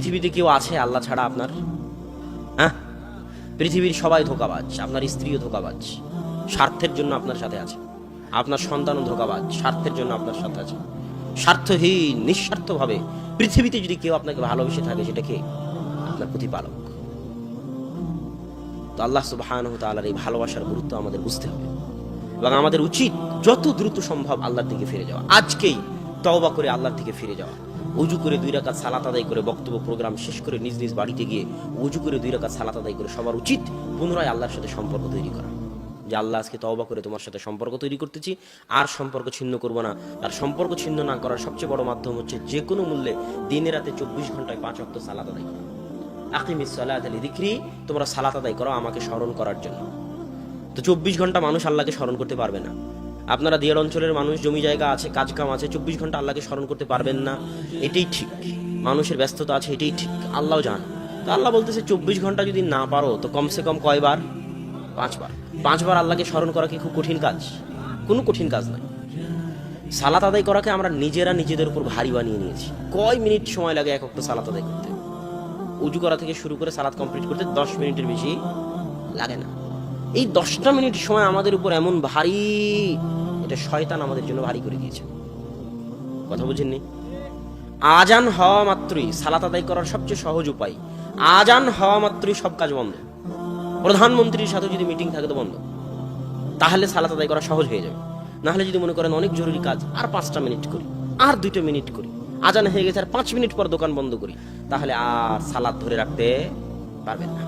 পৃথিবীতে কেউ আছে আল্লাহ ছাড়া আপনার? হ্যাঁ, পৃথিবীর সবাই ধোঁকাবাজ। আপনার স্ত্রীও ধোঁকাবাজ, স্বার্থের জন্য আপনার সাথে আছে। আপনার সন্তানও ধোঁকাবাজ, স্বার্থের জন্য আপনার সাথে আছে। স্বার্থহীন নিঃস্বার্থভাবে পৃথিবীতে যদি কেউ আপনাকে ভালোবেসে থাকে, সেটা কে? আপনার প্রতিপালক। তো আল্লাহ সুবহানাহু ওয়া তাআলার এই ভালোবাসার গুরুত্ব আমাদের বুঝতে হবে এবং আমাদের উচিত যত দ্রুত সম্ভব আল্লাহর দিকে ফিরে যাওয়া। আজকেই তওবা করে আল্লাহর দিকে ফিরে যাওয়া। উজু করে 2 রাকাত সালাত আদায় করে বক্তব্য প্রোগ্রাম শেষ করে নিজ নিজ বাড়িতে গিয়ে উজু করে 2 রাকাত সালাত আদায় করে সবার উচিত পুনরায় আল্লাহর সাথে সম্পর্ক তৈরি করা। যে আল্লাহ, আজকে তওবা করে তোমার সাথে সম্পর্ক তৈরি করতেছি, আর সম্পর্ক ছিন্ন করব না। আর সম্পর্ক ছিন্ন না করার সবচেয়ে বড় মাধ্যম হচ্ছে যে কোনো মূল্যে দিনে রাতে 24 ঘন্টায় 5 ওয়াক্ত সালাত আদায় করা। আকিমিস সালাতা লিযিকরি, তোমরা সালাত আদায় করো আমাকে স্মরণ করার জন্য। তো 24 ঘন্টা মানুষ আল্লাহকে স্মরণ করতে পারবে না। আপনারা দিয়ার অঞ্চলের মানুষ, জমি জায়গা আছে, কাজ কাম আছে, 24 ঘন্টা আল্লাহকে স্মরণ করতে পারবেন না, এটাই ঠিক। মানুষের ব্যস্ততা আছে, এটাই ঠিক, আল্লাহও জান। তো আল্লাহ বলতেছে 24 ঘন্টা যদি না পারো তো কমসে কম কয়বার? 5 বার। 5 বার আল্লাহকে স্মরণ করা কি খুব কঠিন কাজ? কোনো কঠিন কাজ নয়। সালাত আদায় করাকে আমরা নিজেরা নিজেদের উপর ভারী বানিয়ে নিয়েছি। কয় মিনিট সময় লাগে এক ওয়াক্ত সালাত আদায় করতে? উজু করা থেকে শুরু করে সালাত কমপ্লিট করতে 10 মিনিটের বেশি লাগে না। এই 10টা মিনিট সময় আমাদের উপর এমন ভারী, এটা শয়তান আমাদের জন্য ভারী করে দিয়েছে। কথা বুঝেননি? আজান হওয়া মাত্রই সালাত আদায় করার সবচেয়ে সহজ উপায়, আজান হওয়া মাত্রই সব কাজ বন্ধ। প্রধানমন্ত্রীর সাথে যদি মিটিং থাকে তো বন্ধ, তাহলে সালাত আদায় করা সহজ হয়ে যাবে। না হলে যদি মনে করেন অনেক জরুরি কাজ, আর 5টা মিনিট করি, আর 2টা মিনিট করি, আজান হয়ে গেছে আর 5 মিনিট পর দোকান বন্ধ করি, তাহলে আর সালাত ধরে রাখতে পারবেন না।